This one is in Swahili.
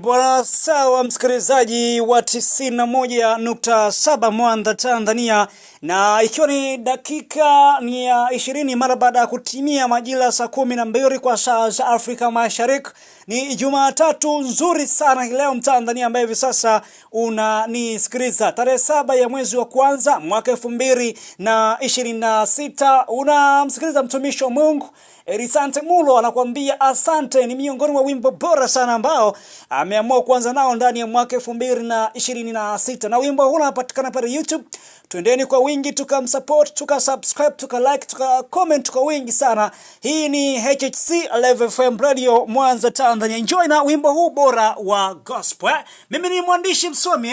Bwana sawa, msikilizaji wa 91.7 Mwanza Tanzania, na ikiwa ni dakika ni ya 20 mara baada ya kutimia majira saa 12 kwa saa za Afrika Mashariki. Ni Jumatatu nzuri sana leo Mtanzania ambaye hivi sasa unanisikiliza tarehe 7 ya mwezi wa kwanza mwaka 2026. Unamsikiliza mtumishi wa Mungu Elisante Mulo anakuambia asante. Ni miongoni mwa wimbo bora sana ambao ameamua kuanza nao ndani ya mwaka 2026, na wimbo huu unapatikana pale YouTube. Twendeni kwa wingi tukamsupport, tukasubscribe, tukalike, tukacomment kwa wingi sana. Hii ni HHC Live FM Radio Mwanza Tanzania. Enjoy na wimbo huu bora wa gospel. Mimi ni mwandishi msomi